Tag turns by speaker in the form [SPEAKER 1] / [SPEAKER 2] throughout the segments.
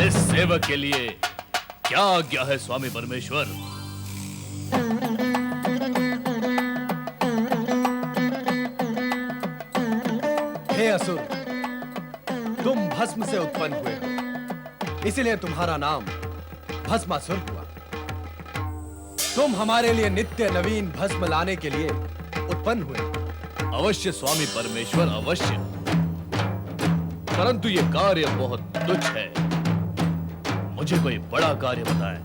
[SPEAKER 1] इस सेवक के लिए क्या आज्ञा है स्वामी परमेश्वर?
[SPEAKER 2] हे असुर, तुम भस्म से उत्पन्न हुए हो, इसलिए तुम्हारा नाम भस्मासुर हुआ। तुम हमारे लिए नित्य नवीन भस्म लाने के लिए उत्पन्न हुए।
[SPEAKER 1] अवश्य स्वामी परमेश्वर, अवश्य। परंतु ये कार्य बहुत तुच्छ है। मुझे कोई बड़ा कार्य बताएं।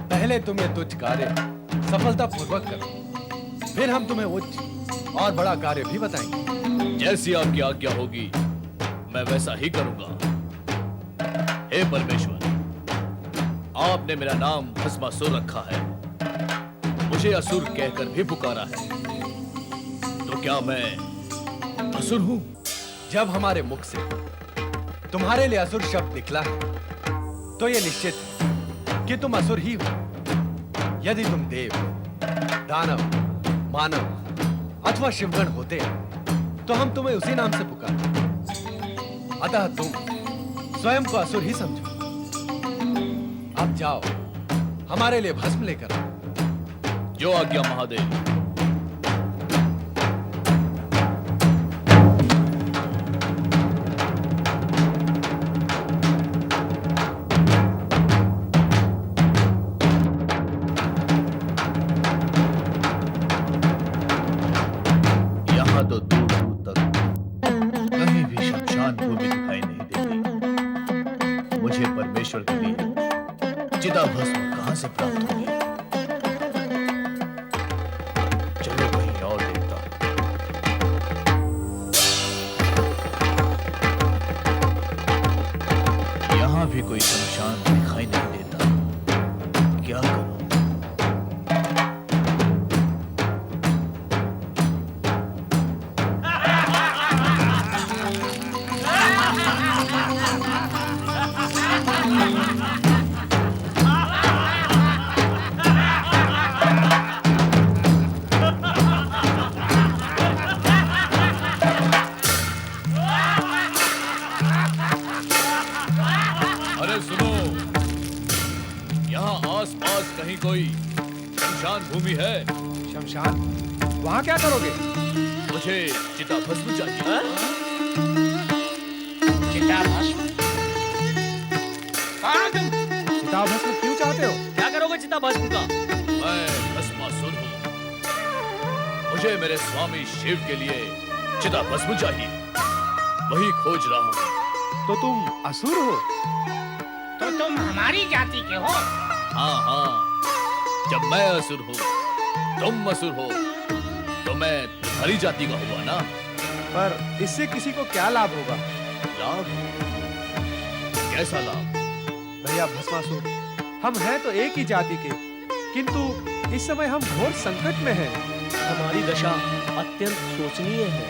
[SPEAKER 2] पहले तुम ये तुच्छ कार्य सफलतापूर्वक करो, फिर हम तुम्हें उच्च और बड़ा कार्य भी बताएंगे।
[SPEAKER 1] जैसी आपकी आज्ञा होगी मैं वैसा ही करूंगा। हे परमेश्वर, आपने मेरा नाम भस्मासुर रखा है, मुझे असुर कहकर भी पुकारा है, तो क्या मैं असुर हूं?
[SPEAKER 2] जब हमारे मुख से तुम्हारे लिए असुर शब्द निकला है, तो यह निश्चित है कि तुम असुर ही हो। यदि तुम देव, दानव, मानव अथवा शिवगण होते तो हम तुम्हें उसी नाम से पुकारते। अतः तुम स्वयं को असुर ही समझो। अब जाओ, हमारे लिए भस्म लेकर आओ।
[SPEAKER 1] जो आज्ञा महादेव। यहाँ तो दूर दूर तक कहीं भी शमशान भूमि दिखाई नहीं देती। मुझे परमेश्वर के लिए चिता भस्म कहां से प्राप्त होगी? चलो कहीं और देखता हूं। यहां भी कोई शमशान दिखाई नहीं देता। क्या करूं? अरे सुनो, यहाँ आस-पास कहीं कोई शमशान भूमि है?
[SPEAKER 2] शमशान? वहां क्या करोगे?
[SPEAKER 1] मुझे चिता भस्म चाहिए।
[SPEAKER 3] चिता भस्म? कौन हो तुम?
[SPEAKER 2] चिता भस्म क्यों चाहते हो?
[SPEAKER 3] क्या करोगे चिता भस्म का?
[SPEAKER 1] मैं भस्मासुर हूँ। मुझे मेरे स्वामी शिव के लिए चिता भस्म चाहिए। वही खोज रहा हूँ।
[SPEAKER 2] तो तुम असुर हो?
[SPEAKER 3] तो तुम हमारी जाति के हो?
[SPEAKER 1] हाँ हाँ, जब मैं असुर हूँ, तुम असुर हो, तो मैं तुम्हारी जाति का हुआ ना?
[SPEAKER 2] पर इससे किसी को क्या लाभ होगा?
[SPEAKER 1] लाभ? कैसा लाभ?
[SPEAKER 2] भैया भस्मासुर, हम हैं तो एक ही जाति के, किंतु इस समय हम घोर संकट में हैं।
[SPEAKER 4] हमारी दशा अत्यंत शोचनीय है।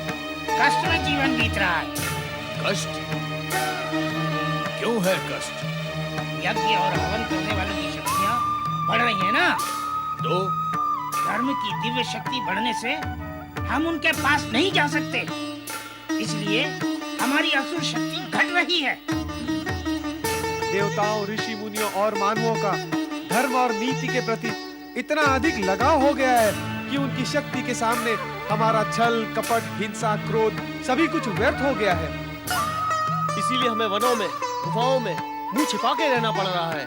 [SPEAKER 3] कष्ट में जीवन बीत रहा है।
[SPEAKER 1] कष्ट? क्यों है कष्ट?
[SPEAKER 3] यज्ञ और हवन करने वालों की शक्तियाँ बढ़ रही है ना?
[SPEAKER 1] तो
[SPEAKER 3] धर्म की दिव्य शक्ति बढ़ने से हम उनके पास नहीं जा सकते, इसलिए हमारी असुर शक्ति घट रही है।
[SPEAKER 2] देवताओं, ऋषि मुनियों और मानवों का धर्म और नीति के प्रति इतना अधिक लगाव हो गया है कि उनकी शक्ति के सामने हमारा छल, कपट, हिंसा, क्रोध सभी कुछ व्यर्थ हो गया है।
[SPEAKER 4] इसीलिए हमें वनों में, गुफाओं में मुंह छिपा के रहना पड़ रहा है।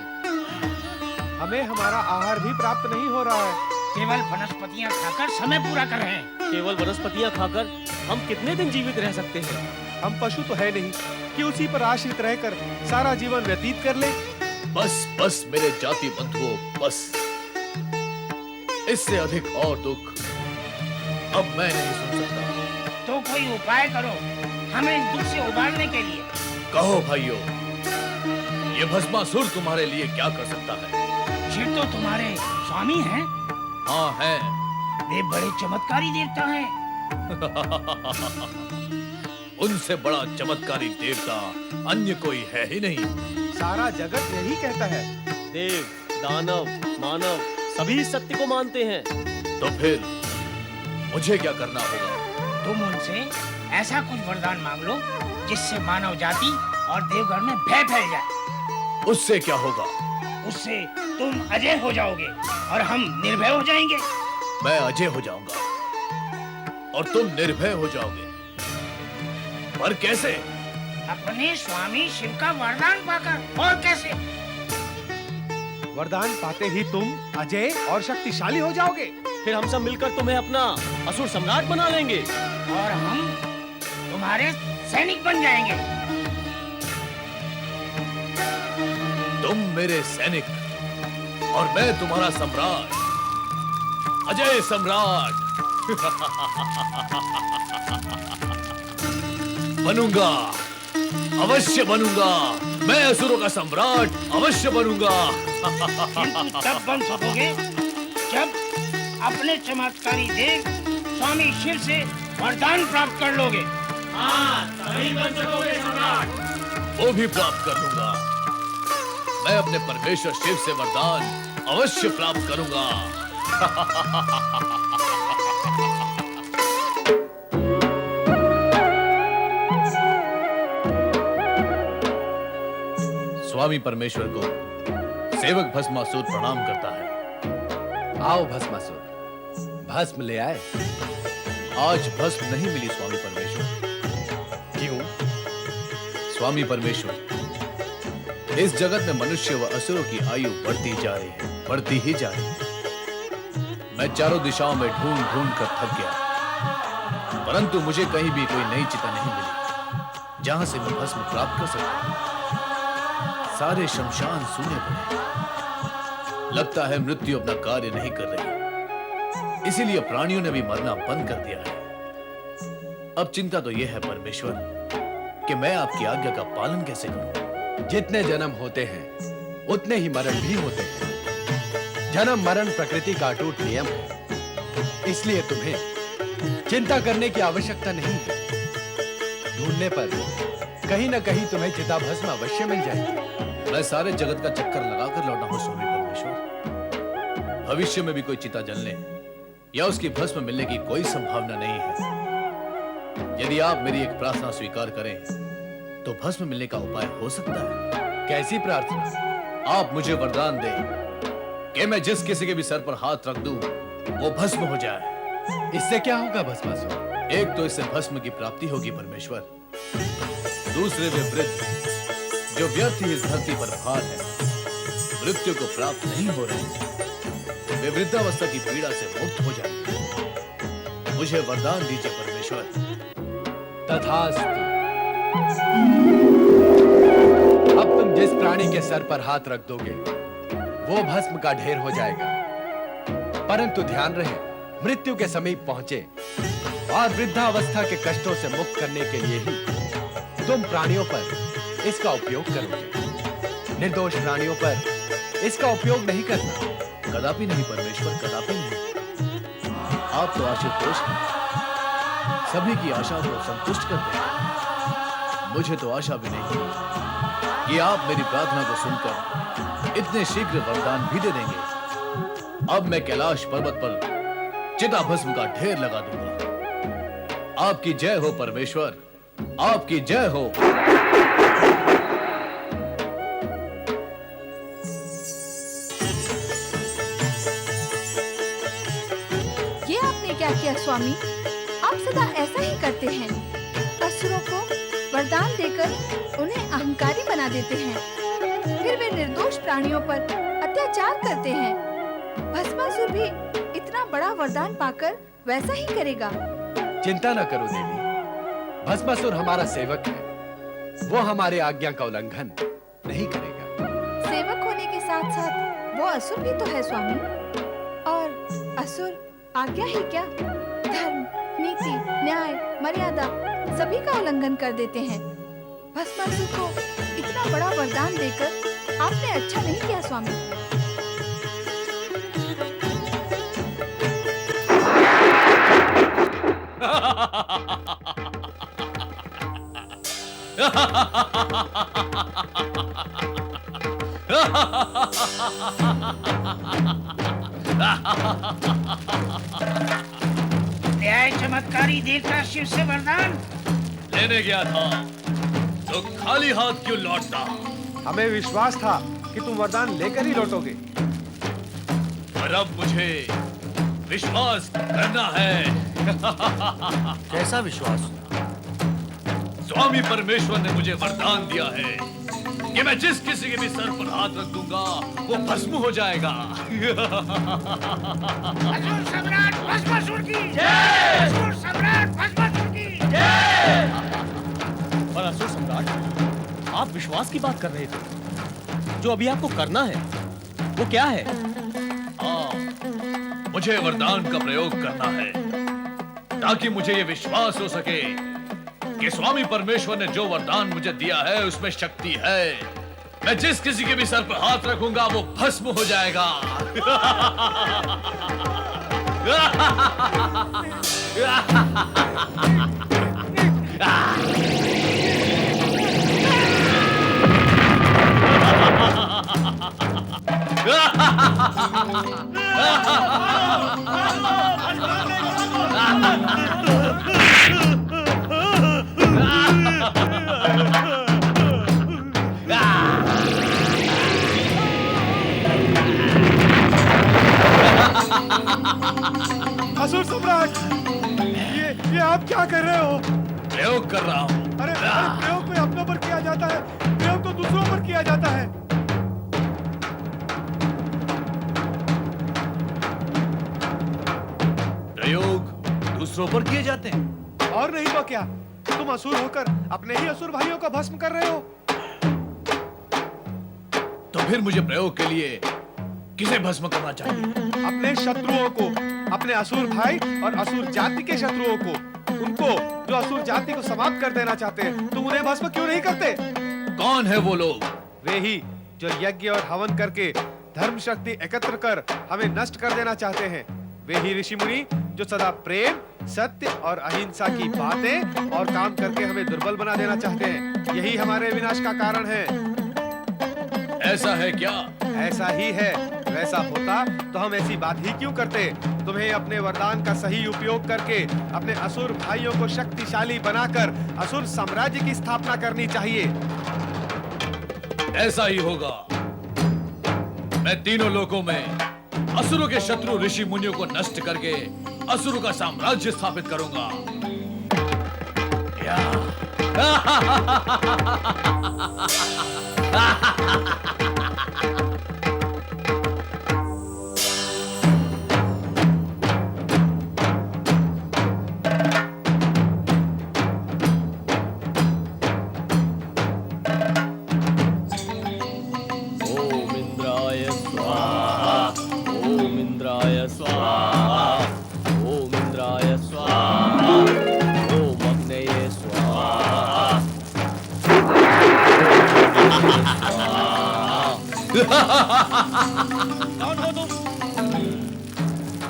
[SPEAKER 2] हमें हमारा आहार भी प्राप्त नहीं हो रहा है।
[SPEAKER 3] केवल वनस्पतियाँ खाकर समय पूरा कर रहे हैं।
[SPEAKER 4] केवल वनस्पतियां खाकर हम कितने दिन जीवित रह सकते हैं?
[SPEAKER 2] हम पशु तो है नहीं कि उसी पर आश्रित रहकर सारा जीवन व्यतीत कर ले।
[SPEAKER 1] बस बस मेरे जाति बंधुओं, बस। इससे अधिक और दुख अब मैं नहीं सुन सकता।
[SPEAKER 3] तो कोई उपाय करो हमें इस दुख से उबारने के लिए।
[SPEAKER 1] कहो भाइयों, ये भस्मासुर तुम्हारे लिए क्या कर सकता है?
[SPEAKER 3] शिव तो तुम्हारे स्वामी हैं।
[SPEAKER 1] हाँ है।
[SPEAKER 3] वे बड़े चमत्कारी देवता हैं।
[SPEAKER 1] उनसे बड़ा चमत्कारी देवता अन्य कोई है ही नहीं।
[SPEAKER 2] सारा जगत यही कहता है।
[SPEAKER 4] देव, दानव, मानव सभी सत्य को मानते हैं।
[SPEAKER 1] तो फिर मुझे क्या करना होगा?
[SPEAKER 3] तुम उनसे ऐसा कुछ वरदान मांग लो जिससे मानव जाति और देवघर में भय फैल जाए।
[SPEAKER 1] उससे क्या होगा?
[SPEAKER 3] उससे तुम अजय हो जाओगे और हम निर्भय हो जाएंगे।
[SPEAKER 1] मैं अजय हो जाऊंगा और तुम निर्भय हो जाओगे। पर कैसे?
[SPEAKER 3] अपने स्वामी शिव का वरदान पाकर। और कैसे?
[SPEAKER 2] वरदान पाते ही तुम अजय और शक्तिशाली हो जाओगे।
[SPEAKER 4] फिर हम सब मिलकर तुम्हें अपना असुर सम्राट बना लेंगे।
[SPEAKER 3] और हम तुम्हारे सैनिक बन जाएंगे।
[SPEAKER 1] तुम मेरे सैनिक और मैं तुम्हारा सम्राट, अजय सम्राट। बनूंगा, अवश्य बनूंगा। मैं असुरों का सम्राट अवश्य बनूंगा।
[SPEAKER 3] किंतु तब बन सकोगे जब अपने चमत्कारी देव स्वामी शिव से वरदान प्राप्त कर लोगे। हाँ, तभी बन सकोगे सम्राट।
[SPEAKER 1] वो भी प्राप्त कर लूंगा। मैं अपने परमेश्वर शिव से वरदान अवश्य प्राप्त करूंगा। स्वामी परमेश्वर को सेवक भस्मासुर प्रणाम करता है।
[SPEAKER 2] आओ भस्मासुर, भस्म ले आए।
[SPEAKER 1] आज भस्म नहीं मिली स्वामी परमेश्वर।
[SPEAKER 2] क्यों?
[SPEAKER 1] स्वामी परमेश्वर, इस जगत में मनुष्य व असुरों की आयु बढ़ती जा रही है, बढ़ती ही जा रही है। मैं चारों दिशाओं में ढूंढ ढूंढ कर थक गया, परंतु मुझे कहीं भी कोई नई चिता नहीं मिली जहां से मैं भस्म प्राप्त कर सकता। सारे शमशान सूने पड़े। लगता है मृत्यु अपना कार्य नहीं कर रही, इसीलिए प्राणियों ने भी मरना बंद कर दिया है। अब चिंता तो यह है परमेश्वर कि मैं आपकी आज्ञा का पालन कैसे करूं।
[SPEAKER 2] जितने जन्म होते हैं उतने ही मरण भी होते हैं। जन्म मरण प्रकृति का अटूट नियम है, इसलिए तुम्हें चिंता करने की आवश्यकता नहीं है। ढूंढने पर कहीं न कहीं तुम्हें चिता भस्म अवश्य मिल जाएगी।
[SPEAKER 1] मैं सारे जगत का चक्कर लगाकर लौटा हूं स्वामी परमेश्वर। भविष्य में भी कोई चिता जलने या उसकी भस्म मिलने की कोई संभावना नहीं है। यदि आप मेरी एक प्रार्थना स्वीकार करें तो भस्म मिलने का उपाय हो सकता है।
[SPEAKER 2] कैसी प्रार्थना?
[SPEAKER 1] आप मुझे वरदान दें कि मैं जिस किसी के भी सर पर हाथ रख दूं वो भस्म हो जाए।
[SPEAKER 2] इससे क्या होगा भस्मासुर?
[SPEAKER 1] एक तो इससे भस्म की प्राप्ति होगी परमेश्वर, दूसरे वे वृद्ध जो व्यर्थ ही इस धरती पर भार है, मृत्यु को प्राप्त नहीं हो रहे, वे वृद्धावस्था की पीड़ा से मुक्त हो जाएंगे। मुझे वरदान दीजिए परमेश्वर।
[SPEAKER 2] तथास्तु। अब तुम जिस प्राणी के सर पर हाथ रख दोगे वो भस्म का ढेर हो जाएगा, परंतु ध्यान रहे मृत्यु के समीप पहुंचे और वृद्धावस्था के कष्टों से मुक्त करने के लिए ही तुम प्राणियों पर इसका उपयोग करोगे। निर्दोष प्राणियों पर इसका उपयोग नहीं करना।
[SPEAKER 1] कदापि नहीं परमेश्वर, कदापि नहीं। आप तो आशुतोष हैं, सभी की आशा को संतुष्ट करते हैं। मुझे तो आशा भी नहीं थी कि आप मेरी प्रार्थना को सुनकर इतने शीघ्र वरदान भी दे देंगे। अब मैं कैलाश पर्वत पर चिता भस्म का ढेर लगा दूंगा। आपकी जय हो परमेश्वर, आपकी जय हो।
[SPEAKER 5] ये आपने क्या किया स्वामी? आप सदा ऐसा ही करते हैं। असुरों को वरदान देकर उन्हें अहंकारी बना देते हैं, फिर वे निर्दोष प्राणियों पर अत्याचार करते हैं। भस्मासुर भी इतना बड़ा वरदान पाकर वैसा ही करेगा।
[SPEAKER 2] चिंता न करो देवी, भस्मासुर हमारा सेवक है, वो हमारे आज्ञा का उल्लंघन नहीं करेगा।
[SPEAKER 5] सेवक होने के साथ साथ वो असुर भी तो है स्वामी। और असुर आज्ञा ही क्या, धर्म, नीति, न्याय, मर्यादा सभी का उल्लंघन कर देते हैं। भस्मासुर को इतना बड़ा वरदान देकर आपने अच्छा नहीं किया स्वामी।
[SPEAKER 3] ले आए चमत्कारी देवता शिव से वरदान।
[SPEAKER 1] लेने गया था तो खाली हाथ क्यों लौटता?
[SPEAKER 2] हमें विश्वास था कि तुम वरदान लेकर ही लौटोगे।
[SPEAKER 1] पर अब मुझे विश्वास करना है।
[SPEAKER 4] कैसा विश्वास?
[SPEAKER 1] स्वामी परमेश्वर ने मुझे वरदान दिया है कि मैं जिस किसी के भी सर पर हाथ रख दूंगा वो भस्म हो जाएगा।
[SPEAKER 3] असुर सम्राट भस्मासुर की जय! असुर सम्राट भस्मासुर की जय!
[SPEAKER 4] पर असुर सम्राट, आप विश्वास की बात कर रहे थे। जो अभी आपको करना है वो क्या है?
[SPEAKER 1] हाँ, मुझे वरदान का प्रयोग करना है ताकि मुझे ये विश्वास हो सके कि स्वामी परमेश्वर ने जो वरदान मुझे दिया है उसमें शक्ति है। मैं जिस किसी के भी सर पर हाथ रखूंगा वो भस्म हो जाएगा।
[SPEAKER 2] असुर सम्राट, ये आप क्या कर रहे हो?
[SPEAKER 1] प्रयोग कर रहा हूं।
[SPEAKER 2] अरे प्रयोग कोई अपनों पर किया जाता है, प्रयोग तो दूसरों पर किया जाता है।
[SPEAKER 1] प्रयोग दूसरों पर किए जाते हैं।
[SPEAKER 2] और नहीं तो क्या, तुम असुर होकर अपने ही असुर भाइयों का भस्म कर रहे हो।
[SPEAKER 1] तो फिर मुझे प्रयोग के लिए किसे भस्म करना चाहिए?
[SPEAKER 2] अपने शत्रुओं को, अपने असुर भाई और असुर जाति के शत्रुओं को, उनको जो असुर जाति को समाप्त कर देना चाहते हैं। तुम उन्हें भस्म क्यों नहीं करते?
[SPEAKER 1] कौन है वो लोग?
[SPEAKER 2] वे ही जो यज्ञ और हवन करके धर्म शक्ति एकत्र कर हमें नष्ट कर देना चाहते हैं। वे ही ऋषि मुनि जो सदा प्रेम, सत्य और अहिंसा की बातें और काम करके हमें दुर्बल बना देना चाहते हैं। यही हमारे विनाश का कारण है।
[SPEAKER 1] ऐसा है क्या?
[SPEAKER 2] ऐसा ही है। वैसा होता तो हम ऐसी बात ही क्यों करते? तुम्हें अपने वरदान का सही उपयोग करके अपने असुर भाइयों को शक्तिशाली बनाकर असुर साम्राज्य की स्थापना करनी चाहिए।
[SPEAKER 1] ऐसा ही होगा। मैं तीनों लोकों में असुरों के शत्रु ऋषि मुनियों को नष्ट करके असुरों का साम्राज्य स्थापित करूंगा।
[SPEAKER 4] ओम इंद्राय स्वाहा, ओम इंद्राय स्वाहा, ओम इंद्राय स्वाहा, ओम अग्नये स्वाहा। कौन हो तुम?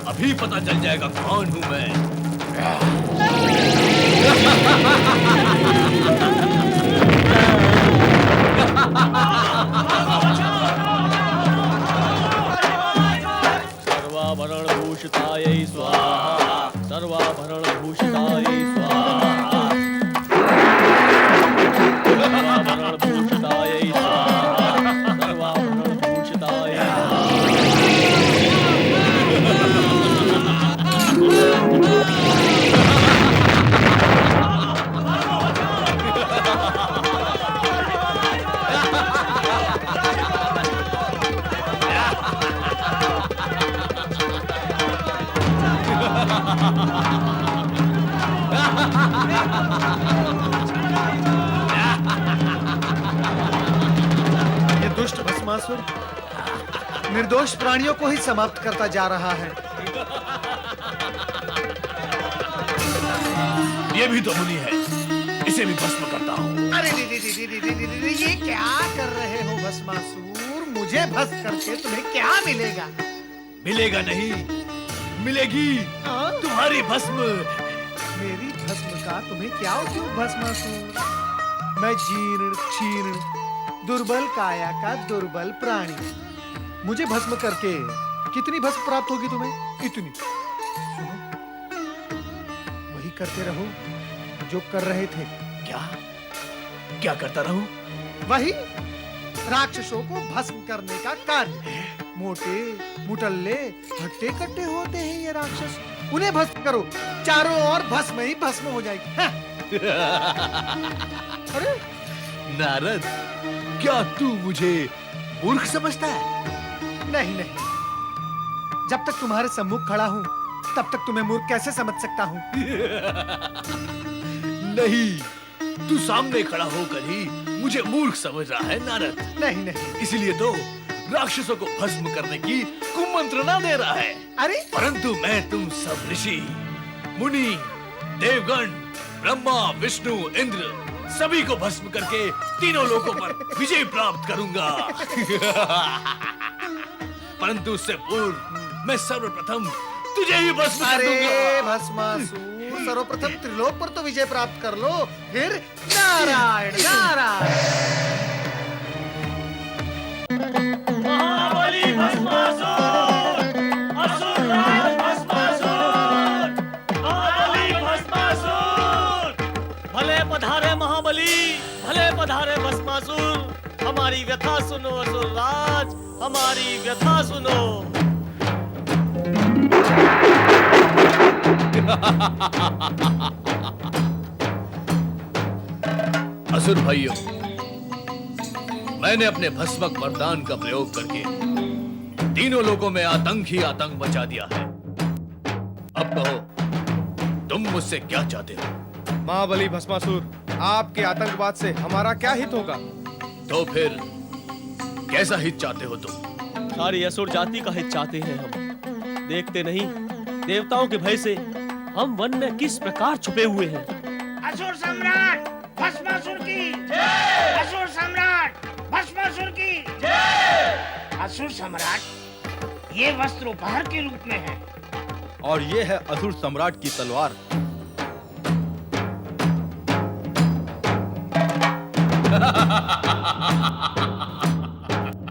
[SPEAKER 1] अभी पता चल जाएगा कौन हूं मैं।
[SPEAKER 4] सर्वाभरण भूषितायै स्वाहा, सर्वाभरण भूषितायै स्वाहा, सर्वाभरण भूषितायै स्वाहा, सर्वाभरण भूषितायै
[SPEAKER 6] ये दुष्ट भस्मासुर निर्दोष प्राणियों को ही समाप्त करता जा रहा है।
[SPEAKER 1] ये भी तो मुनि है, इसे भी भस्म करता हूं।
[SPEAKER 6] अरे रे, ये क्या कर रहे हो भस्मासुर? मुझे भस्म करके तुम्हें क्या मिलेगा?
[SPEAKER 1] मिलेगा नहीं, मिलेगी तुम्हारी भस्म।
[SPEAKER 6] मेरी भस्म का तुम्हें क्या उपयोग भस्मासुर? मैं जीर्ण क्षीर्ण दुर्बल काया का दुर्बल प्राणी, मुझे भस्म करके कितनी भस्म प्राप्त होगी तुम्हें? इतनी। सुनो, वही करते रहो जो कर रहे थे।
[SPEAKER 1] क्या क्या करता रहूं?
[SPEAKER 6] वही राक्षसों को भस्म करने का कार्य। मोटे मुटल्ले हट्टे कट्टे होते हैं ये राक्षस, उन्हें भस्म करो, चारों ओर भस्म ही भस्म हो जाएगी। हाँ। अरे
[SPEAKER 1] नारद, क्या तू मुझे मूर्ख समझता है?
[SPEAKER 6] नहीं नहीं, जब तक तुम्हारे सम्मुख खड़ा हूं तब तक तुम्हें मूर्ख कैसे समझ सकता हूं?
[SPEAKER 1] नहीं, तू सामने खड़ा होकर ही मुझे मूर्ख समझ रहा है नारद।
[SPEAKER 6] नहीं नहीं,
[SPEAKER 1] इसीलिए तो राक्षसों को भस्म करने की कुमंत्रणा दे रहा है।
[SPEAKER 6] अरे
[SPEAKER 1] परंतु मैं तुम सब ऋषि, मुनि, देवगण, ब्रह्मा, विष्णु, इंद्र सभी को भस्म करके तीनों लोकों पर विजय प्राप्त करूंगा। परंतु उससे पूर्व मैं सर्वप्रथम तुझे ही भस्म कर
[SPEAKER 6] अरे
[SPEAKER 1] दूंगा।
[SPEAKER 6] भस्मासुर, सर्वप्रथम त्रिलोक पर तो विजय प्राप्त कर लो, फिर नारायण नारायण।
[SPEAKER 4] महाबली भस्मासुर, असुरराज भस्मासुर, महाबली भस्मासुर। भले पधारे महाबली, भले पधारे भस्मासुर। हमारी व्यथा सुनो असुरराज, हमारी व्यथा सुनो।
[SPEAKER 1] असुर भाइयों, मैंने अपने भस्मक वरदान का प्रयोग करके तीनों लोगों में आतंक ही आतंक मचा दिया है। अब कहो, तुम मुझसे क्या चाहते हो?
[SPEAKER 2] महाबली भस्मासुर, आपके आतंकवाद से हमारा क्या हित होगा?
[SPEAKER 1] तो फिर कैसा हित चाहते हो तुम?
[SPEAKER 4] सारी असुर जाति का हित चाहते हैं हम। देखते नहीं, देवताओं के भय से हम वन में किस प्रकार छुपे हुए हैं।
[SPEAKER 3] असुर सम्राट भस्मासुर की जय! असुर सम्राट भस्मासुर की जय! असुर सम्राट, ये वस्त्र उपहार के रूप में है।
[SPEAKER 2] और ये है असुर सम्राट की तलवार।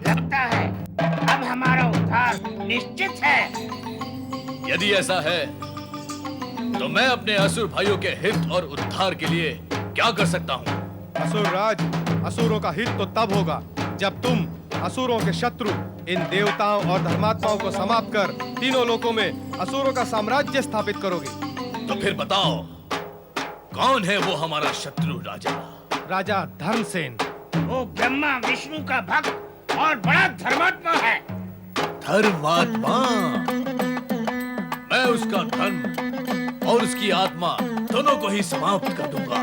[SPEAKER 3] लगता है अब हमारा उद्धार निश्चित है।
[SPEAKER 1] यदि ऐसा है तो मैं अपने असुर भाइयों के हित और उद्धार के लिए क्या कर सकता हूँ?
[SPEAKER 2] असुर राज, असुरों का हित तो तब होगा जब तुम असुरों के शत्रु इन देवताओं और धर्मात्माओं को समाप्त कर तीनों लोकों में असुरों का साम्राज्य स्थापित करोगे।
[SPEAKER 1] तो फिर बताओ, कौन है वो हमारा शत्रु राजा?
[SPEAKER 2] राजा धर्मसेन।
[SPEAKER 3] वो ब्रह्मा विष्णु का भक्त और बड़ा धर्मात्मा है।
[SPEAKER 1] धर्मात्मा? मैं उसका धर्म और उसकी आत्मा दोनों को ही समाप्त कर दूंगा।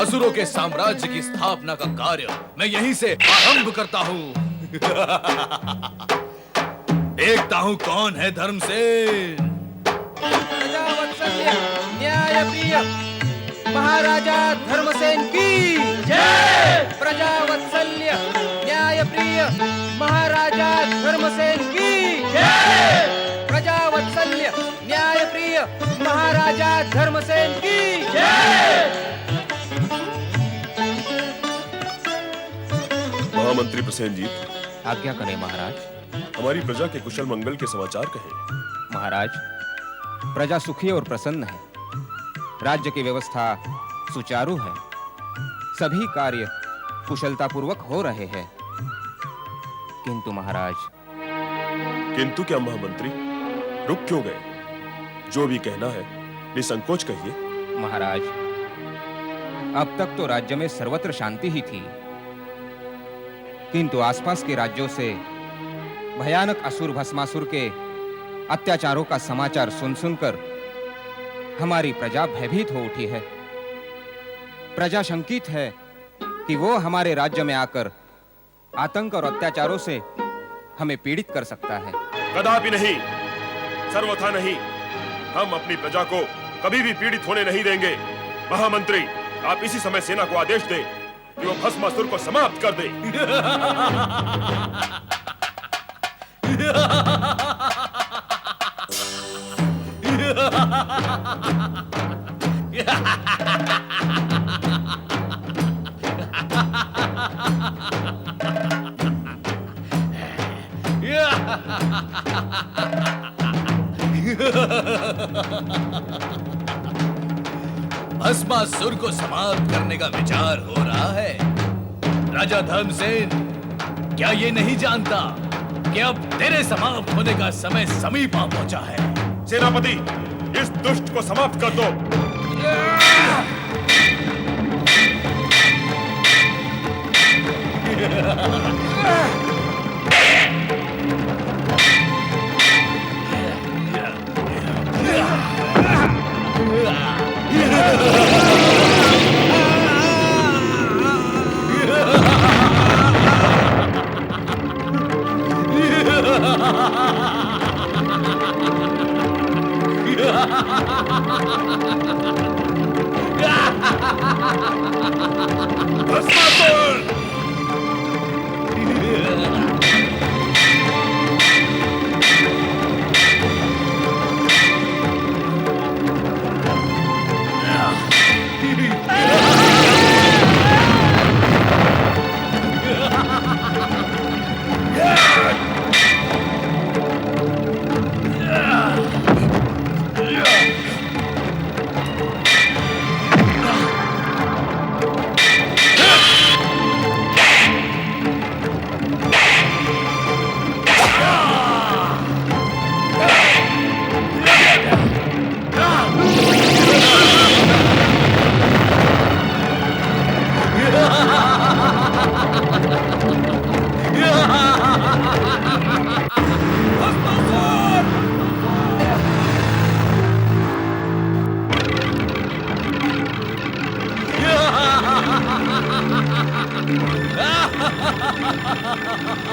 [SPEAKER 1] असुरों के साम्राज्य की स्थापना का कार्य मैं यहीं से आरंभ करता हूँ। देखता हूँ कौन है धर्मसेन।
[SPEAKER 7] प्रजावत्सल्य न्यायप्रिय महाराजा धर्मसेन की जय। प्रजावत्सल्य न्यायप्रिय महाराजा धर्मसेन की जय। प्रजावत्सल्य न्यायप्रिय महाराजा धर्मसेन की जय।
[SPEAKER 8] महामंत्री प्रसेनजीत,
[SPEAKER 7] आज्ञा करें महाराज।
[SPEAKER 8] हमारी प्रजा के कुशल मंगल के समाचार कहें।
[SPEAKER 7] महाराज, प्रजा सुखी और प्रसन्न है। राज्य की व्यवस्था सुचारू है। सभी कार्य कुशलतापूर्वक हो रहे हैं। किंतु महाराज।
[SPEAKER 8] किंतु क्या महामंत्री? रुक क्यों गए? जो भी कहना है निसंकोच कहिए।
[SPEAKER 7] महाराज, अब तक तो राज्य में सर्वत्र शांति ही थी, किंतु आसपास के राज्यों से भयानक असुर भस्मासुर के अत्याचारों का समाचार सुन सुनकर हमारी प्रजा भयभीत हो उठी है। प्रजा शंकित है कि वो हमारे राज्य में आकर आतंक और अत्याचारों से हमें पीड़ित कर सकता है।
[SPEAKER 8] कदापि नहीं, सर्वथा नहीं। हम अपनी प्रजा को कभी भी पीड़ित होने नहीं देंगे। महामंत्री, आप इसी समय सेना को आदेश दें कि वो भस्मासुर को समाप्त कर दे।
[SPEAKER 1] भस्मासुर को समाप्त करने का विचार हो रहा है। राजा धर्मसेन, क्या ये नहीं जानता कि अब तेरे समाप्त होने का समय समीप आ पहुंचा है?
[SPEAKER 8] सेनापति, इस दुष्ट को समाप्त कर दो।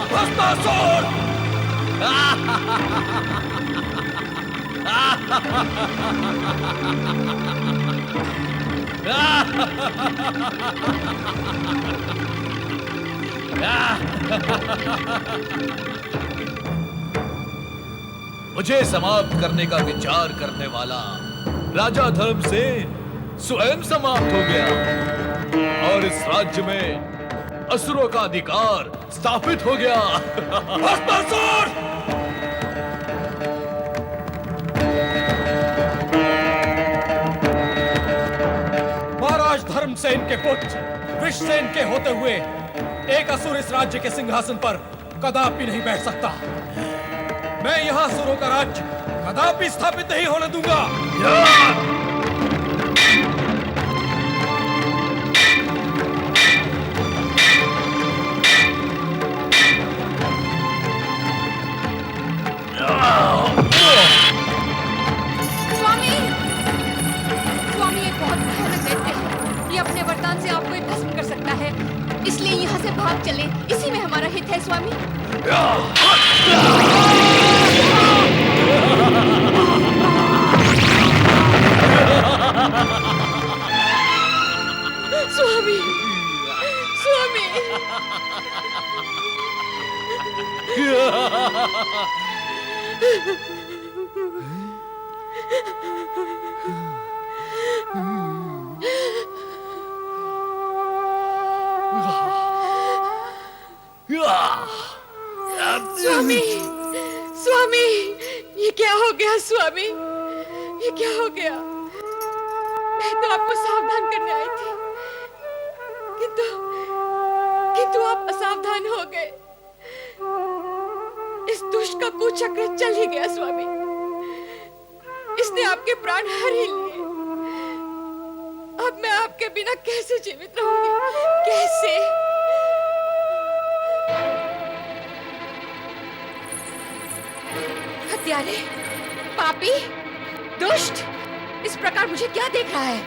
[SPEAKER 8] भस्मासुर!
[SPEAKER 1] मुझे समाप्त करने का विचार करने वाला राजा धर्मसेन स्वयं समाप्त हो गया और इस राज्य में असुरों का अधिकार स्थापित हो गया। भस्मासुर!
[SPEAKER 4] महाराज धर्मसेन के पुत्र विषसेन के होते हुए एक असुर इस राज्य के सिंहासन पर कदापि नहीं बैठ सकता। मैं यहाँ असुरों का राज्य कदापि स्थापित नहीं होने दूंगा।
[SPEAKER 5] स्वामी, स्वामी एक बहुत भयानक दैत्य है। ये अपने वरदान से आपको ही भस्म कर सकता है, इसलिए यहाँ से भाग चले, इसी में हमारा हित है स्वामी। स्वामी, स्वामी। स्वामी, स्वामी, ये क्या हो गया स्वामी? ये क्या हो गया? मैं तो आपको सावधान करने आई थी, किंतु आप असावधान हो गए। इस दुष्ट का कुचक्र चल ही गया स्वामी। इसने आपके प्राण हर ही लिए। अब मैं आपके बिना कैसे जीवित रहूंगी? कैसे? हत्यारे, पापी, दुष्ट, इस प्रकार मुझे क्या देख रहा है?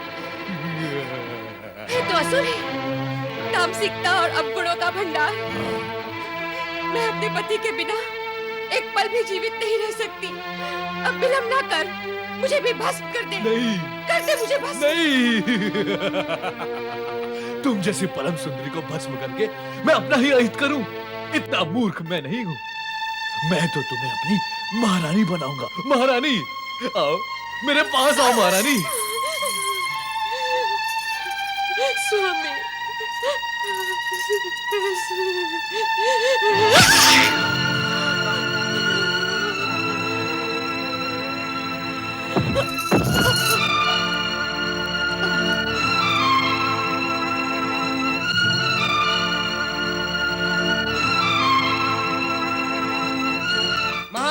[SPEAKER 5] मैं तो असुर ही, तामसिकता और अवगुणों का भंडार। मैं अपने पति के बिना एक पल भी जीवित नहीं रह सकती। अब विलंब ना कर, मुझे भी भस्म कर दे।
[SPEAKER 1] नहीं,
[SPEAKER 5] कर दे मुझे भस्म।
[SPEAKER 1] नहीं। तुम जैसी परम सुंदरी को भस्म करके मैं अपना ही अहित करूं, इतना मूर्ख मैं नहीं हूं। मैं तो तुम्हें अपनी महारानी बनाऊंगा। महारानी, आओ मेरे पास आओ महारानी।
[SPEAKER 5] स्वामी,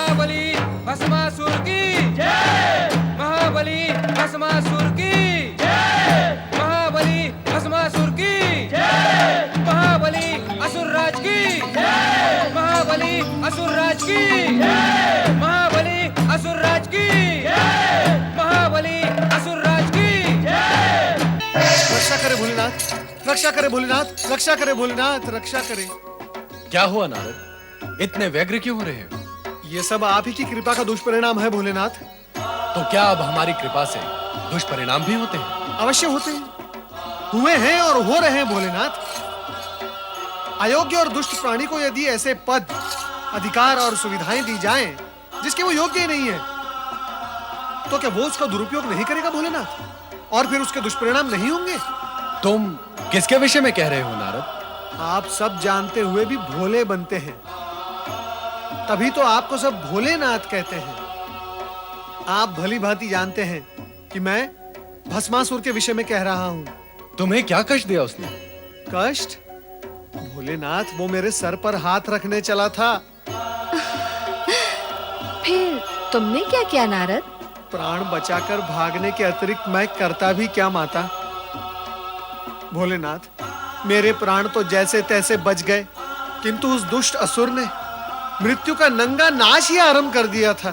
[SPEAKER 7] महाबली भस्मासुर की जय, महाबली भस्मासुर की जय, महाबली भस्मासुर की जय, महाबली असुरराज की जय, महाबली असुरराज की जय, महाबली असुरराज की जय, महाबली असुरराज की जय।
[SPEAKER 6] रक्षा करे भोलेनाथ, रक्षा करे भोलेनाथ, रक्षा करे भोलेनाथ, रक्षा करे।
[SPEAKER 2] क्या हुआ नारद? इतने व्यग्र क्यों हो रहे हो?
[SPEAKER 6] ये सब आप ही की कृपा का दुष्परिणाम है भोलेनाथ।
[SPEAKER 2] तो क्या अब हमारी कृपा से दुष्परिणाम भी होते हैं?
[SPEAKER 6] अवश्य होते हैं, हुए हैं और हो रहे हैं भोलेनाथ। अयोग्य और दुष्ट प्राणी को यदि ऐसे पद, अधिकार और सुविधाएं दी जाएं जिसके वो योग्य ही नहीं है, तो क्या वो उसका दुरुपयोग नहीं करेगा भोलेनाथ? और फिर उसके दुष्परिणाम नहीं होंगे?
[SPEAKER 2] तुम किसके विषय में कह रहे हो नारद?
[SPEAKER 6] आप सब जानते हुए भी भोले बनते हैं, तभी तो आपको सब भोलेनाथ कहते हैं। आप भली भांति जानते हैं कि मैं भस्मासुर के विषय में कह रहा हूं।
[SPEAKER 2] तुम्हें क्या कष्ट दिया उसने?
[SPEAKER 6] कष्ट? भोलेनाथ, वो मेरे सर पर हाथ रखने चला था।
[SPEAKER 5] फिर तुमने क्या किया नारद?
[SPEAKER 6] प्राण बचाकर भागने के अतिरिक्त मैं करता भी क्या माता? भोलेनाथ, मेरे प्राण तो जैसे तैसे बच गए, किंतु उस दुष्ट असुर ने मृत्यु का नंगा नाच ही आरंभ कर दिया था।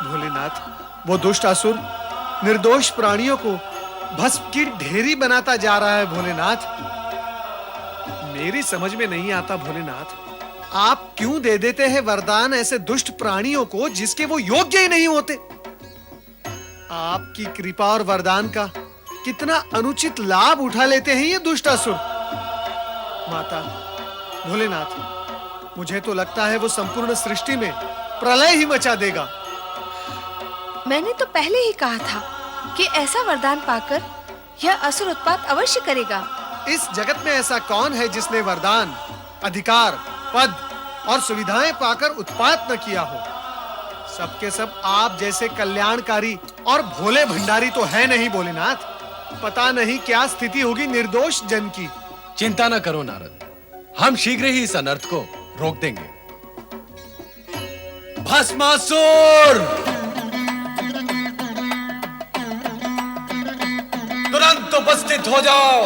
[SPEAKER 6] भोलेनाथ, वो दुष्ट असुर निर्दोष प्राणियों को भस्म की ढेरी बनाता जा रहा है भोलेनाथ। मेरी समझ में नहीं आता भोलेनाथ, आप क्यों दे देते हैं वरदान ऐसे दुष्ट प्राणियों को जिसके वो योग्य ही नहीं होते? आपकी कृपा और वरदान का कितना अनुचित लाभ उठा लेते हैं ये दुष्ट असुर। माता, भोलेनाथ, मुझे तो लगता है वो संपूर्ण सृष्टि में प्रलय ही मचा देगा।
[SPEAKER 5] मैंने तो पहले ही कहा था कि ऐसा वरदान पाकर यह असुर उत्पात अवश्य करेगा।
[SPEAKER 6] इस जगत में ऐसा कौन है जिसने वरदान, अधिकार, पद और सुविधाएं पाकर उत्पात न किया हो? सबके सब आप जैसे कल्याणकारी और भोले भंडारी तो है नहीं भोलेनाथ। पता नहीं क्या स्थिति होगी निर्दोष जन की।
[SPEAKER 2] चिंता न करो नारद, हम शीघ्र ही इस अनर्थ को रोक देंगे। भस्मासुर, तुरंत उपस्थित हो जाओ।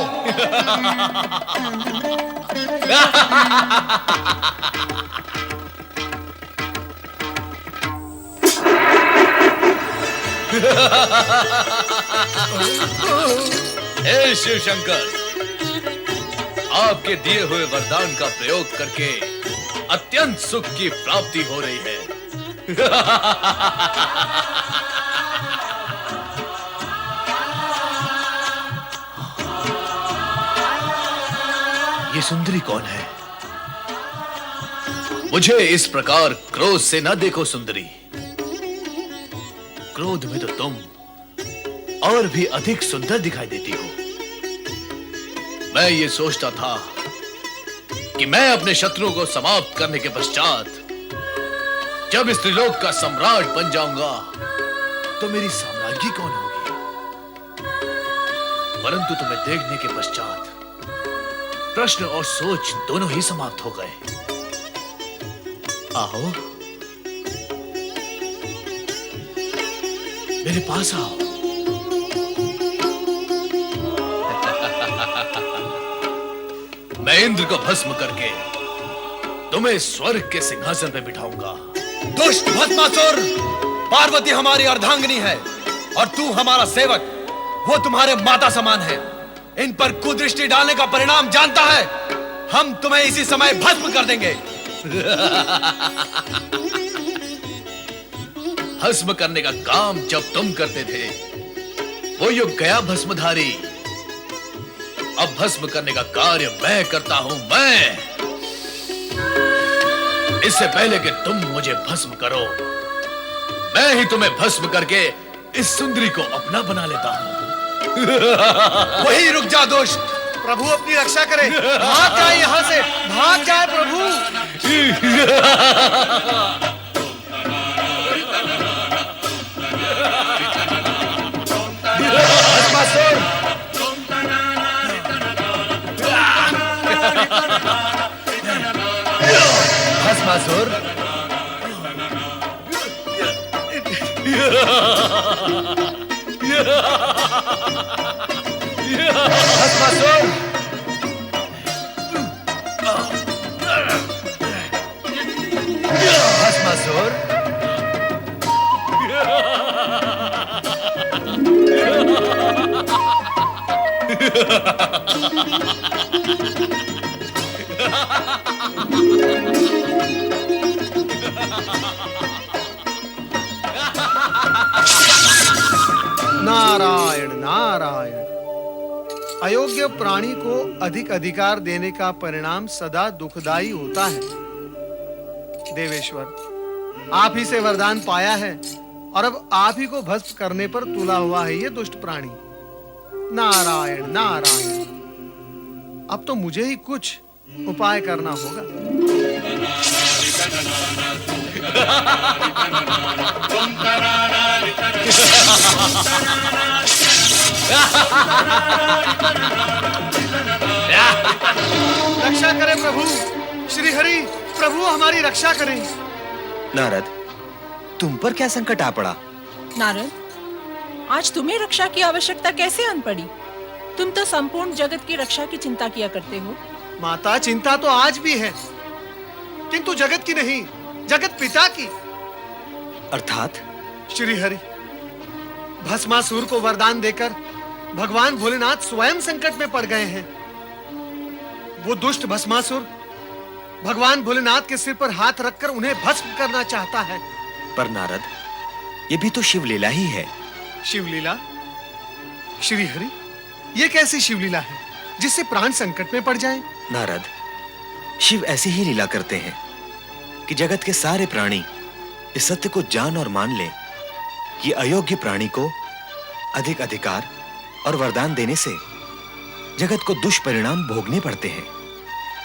[SPEAKER 1] हे शिव शंकर, आपके दिए हुए वरदान का प्रयोग करके अत्यंत सुख की प्राप्ति हो रही है। ये सुंदरी कौन है? मुझे इस प्रकार क्रोध से न देखो सुंदरी। क्रोध में तो तुम और भी अधिक सुंदर दिखाई देती हो। मैं ये सोचता था कि मैं अपने शत्रुओं को समाप्त करने के पश्चात जब इस त्रिलोक का सम्राट बन जाऊंगा तो मेरी साम्राज्ञी कौन होगी? परंतु तुम्हें देखने के पश्चात प्रश्न और सोच दोनों ही समाप्त हो गए। आओ, मेरे पास आओ। मैं इंद्र को भस्म करके तुम्हें स्वर्ग के सिंहासन पे बिठाऊंगा।
[SPEAKER 2] दुष्ट भस्मासुर, पार्वती हमारी अर्धांगिनी है और तू हमारा सेवक। वो तुम्हारे माता समान है। इन पर कुदृष्टि डालने का परिणाम जानता है। हम तुम्हें इसी समय भस्म कर देंगे।
[SPEAKER 1] भस्म करने का काम जब तुम करते थे वो युग गया भस्मधारी। अब भस्म करने का कार्य मैं करता हूं। मैं, इससे पहले कि तुम मुझे भस्म करो, मैं ही तुम्हें भस्म करके इस सुंदरी को अपना बना लेता हूं।
[SPEAKER 2] वही रुक जा दुष्ट।
[SPEAKER 6] प्रभु अपनी रक्षा करे। भाग जाए यहाँ से, भाग जाए प्रभु।
[SPEAKER 2] भस्मासुर, भस्मासुर, भस्मासुर, भस्मासुर,
[SPEAKER 6] नारायण नारायण। अयोग्य प्राणी को अधिक अधिकार देने का परिणाम सदा दुखदाई होता है। देवेश्वर, आप ही से वरदान पाया है और अब आप ही को भस्म करने पर तुला हुआ है ये दुष्ट प्राणी। नारायण नारायण। अब तो मुझे ही कुछ उपाय करना होगा। रक्षा करें प्रभु, श्री हरि प्रभु हमारी रक्षा करें।
[SPEAKER 9] नारद, तुम पर क्या संकट आ पड़ा?
[SPEAKER 10] नारद, आज तुम्हें रक्षा की आवश्यकता कैसे आन पड़ी? तुम तो संपूर्ण जगत की रक्षा की चिंता किया करते हो।
[SPEAKER 6] माता, चिंता तो आज भी है, किंतु जगत की नहीं, जगत पिता की।
[SPEAKER 9] अर्थात?
[SPEAKER 6] श्री हरि, भस्मासुर को वरदान देकर भगवान भोलेनाथ स्वयं संकट में पड़ गए हैं। वो दुष्ट भस्मासुर भगवान भोलेनाथ के सिर पर हाथ रखकर उन्हें भस्म करना चाहता है।
[SPEAKER 9] पर नारद, ये भी तो शिवलीला ही है।
[SPEAKER 6] शिवलीला? श्री हरि, ये कैसी शिवलीला है जिससे प्राण संकट में पड़ जाए?
[SPEAKER 9] नारद, शिव ऐसी ही लीला करते हैं कि जगत के सारे प्राणी इस सत्य को जान और मान ले कि अयोग्य प्राणी को अधिक अधिकार और वरदान देने से जगत को दुष्परिणाम भोगने पड़ते हैं।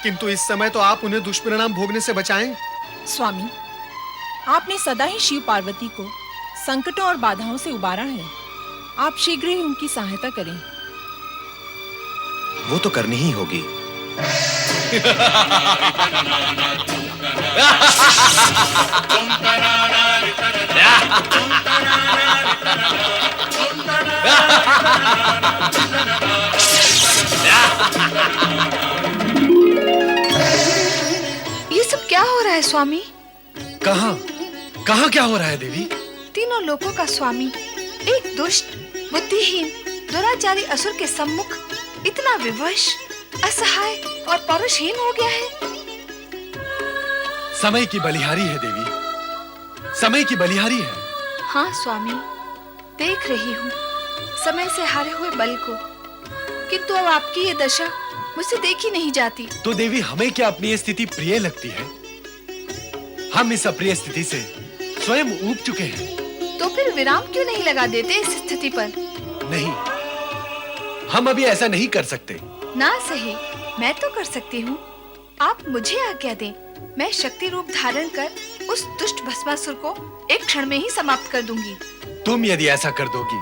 [SPEAKER 6] किंतु इस समय तो आप उन्हें दुष्परिणाम भोगने से बचाएं।
[SPEAKER 10] स्वामी, आपने सदा ही शिव पार्वती को संकटों और बाधाओं से उबारा है। आप शीघ्र ही उनकी सहायता करें।
[SPEAKER 9] वो तो करनी ही होगी।
[SPEAKER 5] ये सब क्या हो रहा है स्वामी?
[SPEAKER 2] कहाँ कहाँ क्या हो रहा है देवी?
[SPEAKER 5] तीनों लोकों का स्वामी एक दुष्ट, बुद्धिहीन, दुराचारी असुर के सम्मुख इतना विवश, असहाय और पौरुषहीन हो गया है।
[SPEAKER 2] समय की बलिहारी है देवी, समय की बलिहारी है।
[SPEAKER 5] हाँ स्वामी, देख रही हूँ समय से हारे हुए बल को, किंतु अब आपकी ये दशा मुझसे देखी नहीं जाती।
[SPEAKER 2] तो देवी, हमें क्या अपनी ये स्थिति प्रिय लगती है? हम इस अप्रिय स्थिति से स्वयं ऊब चुके हैं।
[SPEAKER 5] तो फिर विराम क्यों नहीं लगा देते इस स्थिति पर?
[SPEAKER 2] नहीं, हम अभी ऐसा नहीं कर सकते।
[SPEAKER 5] ना सही, मैं तो कर सकती हूँ। आप मुझे आज्ञा दें, मैं शक्ति रूप धारण कर उस दुष्ट भस्मासुर को एक क्षण में ही समाप्त कर दूंगी।
[SPEAKER 2] तुम यदि ऐसा कर दोगी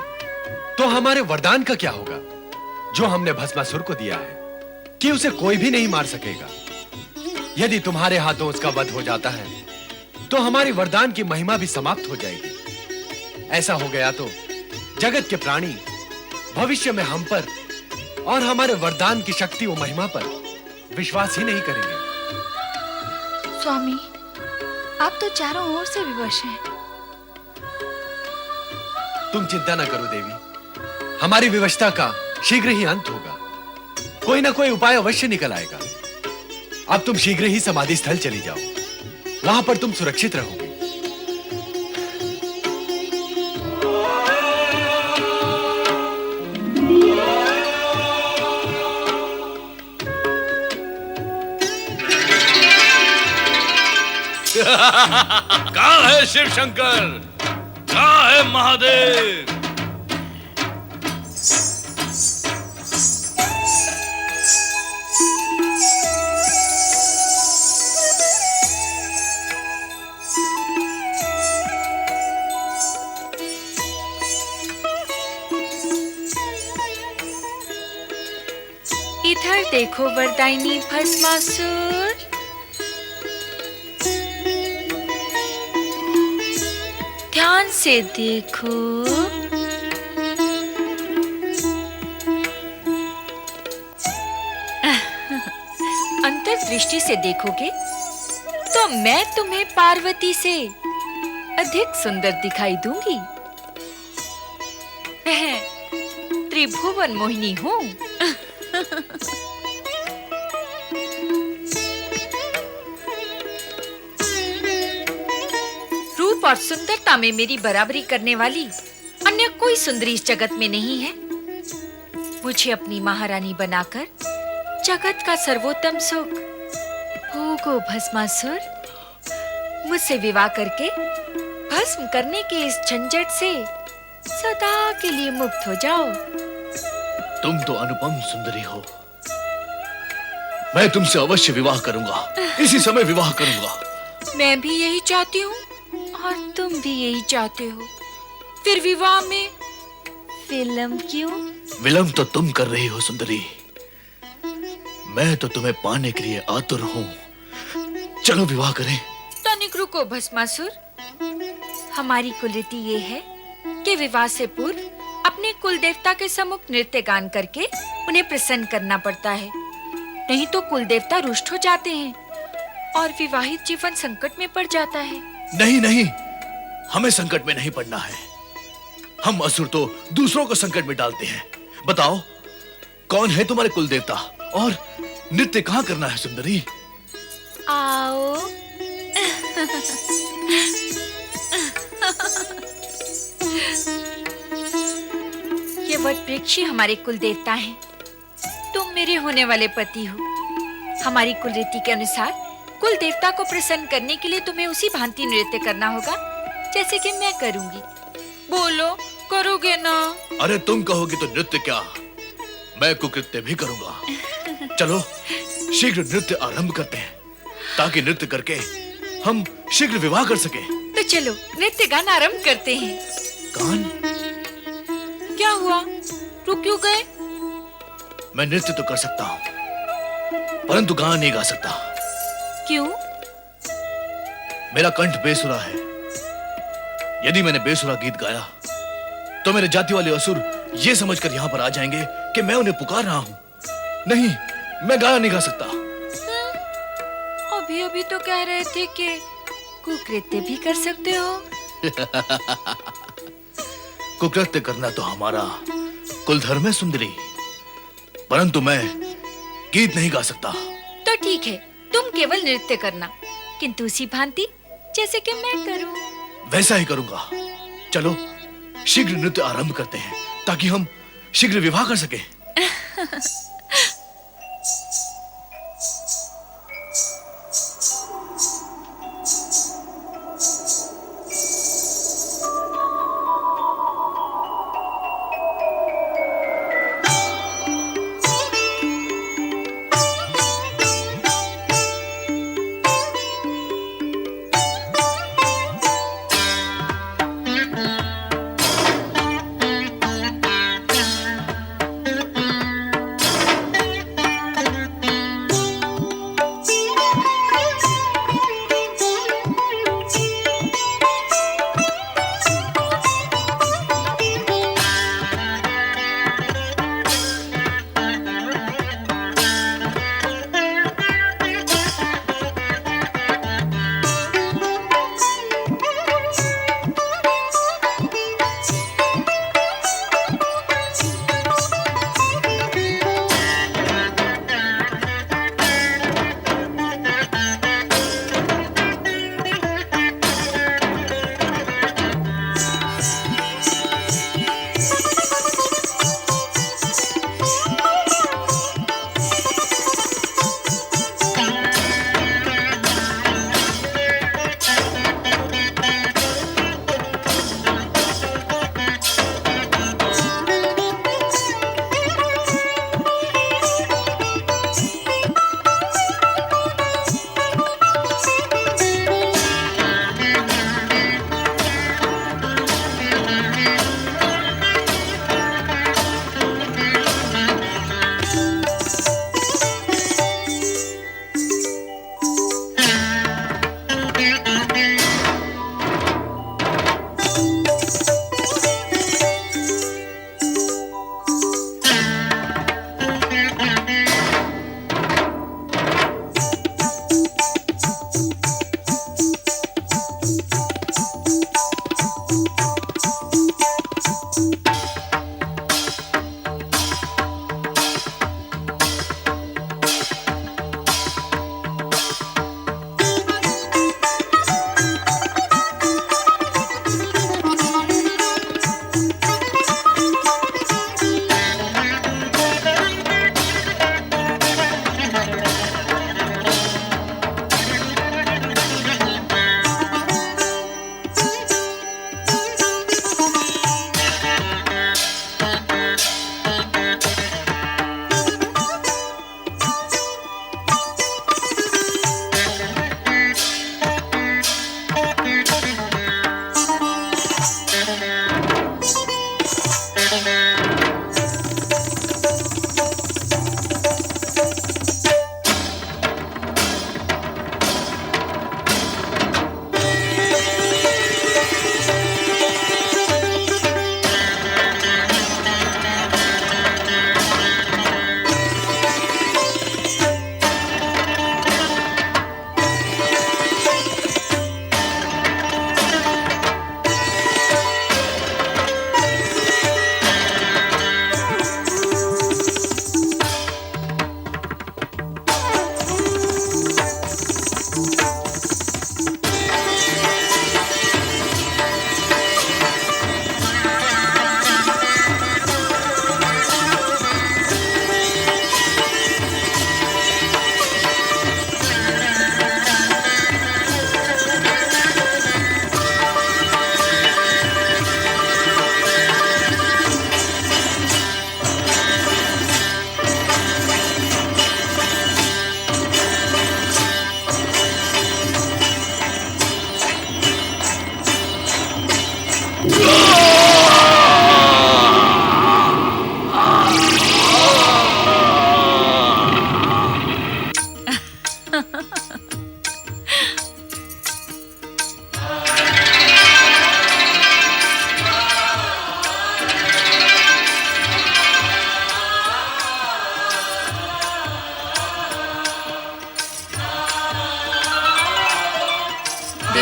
[SPEAKER 2] तो हमारे वरदान का क्या होगा जो हमने भस्मासुर को दिया है कि उसे कोई भी नहीं मार सकेगा? यदि तुम्हारे हाथों उसका वध हो जाता है तो हमारी वरदान की महिमा भी समाप्त हो जाएगी। ऐसा हो गया तो जगत के प्राणी भविष्य में हम पर और हमारे वरदान की शक्ति और महिमा पर विश्वास ही नहीं करेंगे।
[SPEAKER 5] स्वामी, आप तो चारों ओर से विवश हैं।
[SPEAKER 2] तुम चिंता न करो देवी, हमारी विवशता का शीघ्र ही अंत होगा। कोई ना कोई उपाय अवश्य निकल आएगा। अब तुम शीघ्र ही समाधि स्थल चली जाओ, वहां पर तुम सुरक्षित रहोगे।
[SPEAKER 1] कहाँ है शिव शंकर? कहाँ है महादेव?
[SPEAKER 11] इधर देखो वरदायिनी भस्मासुर। ध्यान ध्यान से देखो। अंतर्दृष्टि से देखोगे तो मैं तुम्हें पार्वती से अधिक सुंदर दिखाई दूंगी। मैं त्रिभुवन मोहिनी हूँ। रूप और सुंदरता में मेरी बराबरी करने वाली अन्य कोई सुंदरी इस जगत में नहीं है। मुझे अपनी महारानी बनाकर जगत का सर्वोत्तम सुख भोगो भस्मासुर। मुझसे विवाह करके भस्म करने के इस झंझट से सदा के लिए मुक्त हो जाओ।
[SPEAKER 1] तुम तो अनुपम सुंदरी हो। मैं तुमसे अवश्य विवाह करूंगा, इसी समय विवाह करूंगा।
[SPEAKER 11] मैं भी यही चाहती हूँ और तुम भी यही चाहते हो। फिर विवाह में विलंब क्यों?
[SPEAKER 1] विलंब तो तुम कर रही हो सुंदरी। मैं तो तुम्हें पाने के लिए आतुर हूँ। चलो विवाह करें।
[SPEAKER 11] तनिक रुको भस्मासुर। हमारी कुलरीति ये है कि विवाह से पूर्व अपने कुल देवता के सम्मुख नृत्य गान करके उन्हें प्रसन्न करना पड़ता है। नहीं तो कुल देवता रुष्ट हो जाते हैं और विवाहित जीवन संकट में पड़ जाता है।
[SPEAKER 1] नहीं नहीं, हमें संकट में नहीं पड़ना है। हम असुर तो दूसरों को संकट में डालते हैं। बताओ कौन है तुम्हारे कुल देवता और नृत्य कहाँ करना है सुंदरी?
[SPEAKER 11] आओ। ये वट वृक्ष हमारे कुल देवता हैं। तुम मेरे होने वाले पति हो। हमारी कुल रीति के अनुसार कुल देवता को प्रसन्न करने के लिए तुम्हें उसी भांति नृत्य करना होगा जैसे कि मैं करूंगी। बोलो, करोगे ना?
[SPEAKER 1] अरे तुम कहोगे तो नृत्य क्या, मैं कुकृत्य भी करूंगा। चलो शीघ्र नृत्य आरंभ करते हैं ताकि नृत्य करके हम शीघ्र विवाह कर सके।
[SPEAKER 11] तो चलो नृत्य गान आरंभ करते हैं।
[SPEAKER 1] गान?
[SPEAKER 11] क्या हुआ, रुक क्यों गए?
[SPEAKER 1] मैं नृत्य तो कर सकता हूँ परंतु गान नहीं गा सकता।
[SPEAKER 11] क्यों?
[SPEAKER 1] मेरा कंठ बेसुरा है। यदि मैंने बेसुरा गीत गाया तो मेरे जाति वाले असुर ये समझकर यहाँ पर आ जाएंगे कि मैं उन्हें पुकार रहा हूँ। नहीं, मैं गाना नहीं गा सकता।
[SPEAKER 11] अभी अभी तो कह रहे थे कि कुकृत्य भी कर सकते हो।
[SPEAKER 1] कुकृत्य करना तो हमारा कुलधर्म है सुंदरी, परंतु मैं गीत नहीं गा सकता।
[SPEAKER 11] तो ठीक है, तुम केवल नृत्य करना, किंतु उसी भांति जैसे कि मैं करूं।
[SPEAKER 1] वैसा ही करूंगा। चलो शीघ्र नृत्य आरंभ करते हैं ताकि हम शीघ्र विवाह कर सके।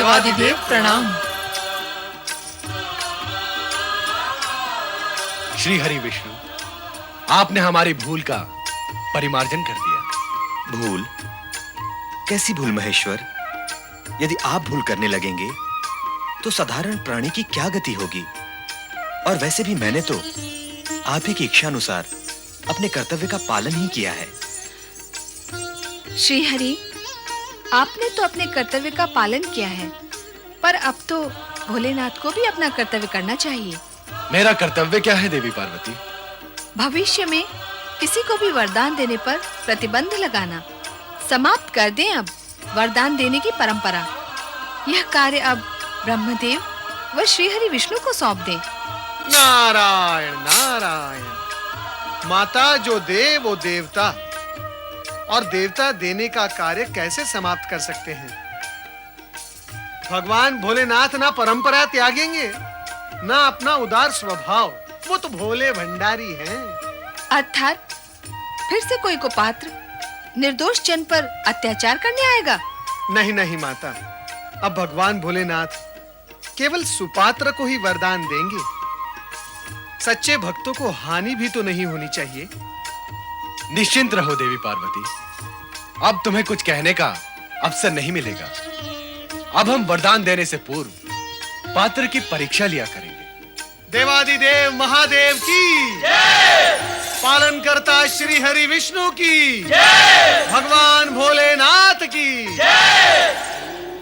[SPEAKER 10] देवादिदेव प्रणाम।
[SPEAKER 2] श्री हरि विष्णु, आपने हमारी भूल का परिमार्जन कर दिया।
[SPEAKER 9] भूल? कैसी भूल महेश्वर? यदि आप भूल करने लगेंगे तो साधारण प्राणी की क्या गति होगी? और वैसे भी मैंने तो आप ही की इच्छा अनुसार अपने कर्तव्य का पालन ही किया है।
[SPEAKER 5] श्री हरि, आपने तो अपने कर्तव्य का पालन किया है, पर अब तो भोलेनाथ को भी अपना कर्तव्य करना चाहिए।
[SPEAKER 2] मेरा कर्तव्य क्या है देवी पार्वती?
[SPEAKER 5] भविष्य में किसी को भी वरदान देने पर प्रतिबंध लगाना समाप्त कर दें। अब वरदान देने की परंपरा, यह कार्य अब ब्रह्मदेव व श्रीहरि विष्णु को सौंप दें।
[SPEAKER 6] नारायण नारायण। माता जो दे वो देवता, और देवता देने का कार्य कैसे समाप्त कर सकते हैं? भगवान भोलेनाथ ना परंपरा त्यागेंगे ना अपना उदार स्वभाव। वो तो भोले भंडारी हैं।
[SPEAKER 5] अर्थात फिर से कोई को पात्र निर्दोष जन पर अत्याचार करने आएगा?
[SPEAKER 6] नहीं नहीं माता, अब भगवान भोलेनाथ केवल सुपात्र को ही वरदान देंगे। सच्चे भक्तों को हानि भी तो नहीं होनी चाहिए।
[SPEAKER 2] निश्चिंत रहो देवी पार्वती, अब तुम्हें कुछ कहने का अवसर नहीं मिलेगा। अब हम वरदान देने से पूर्व पात्र की परीक्षा लिया करेंगे।
[SPEAKER 6] देवादिदेव महादेव की जय, पालन करता श्री हरि विष्णु की जय, भगवान भोलेनाथ की जय।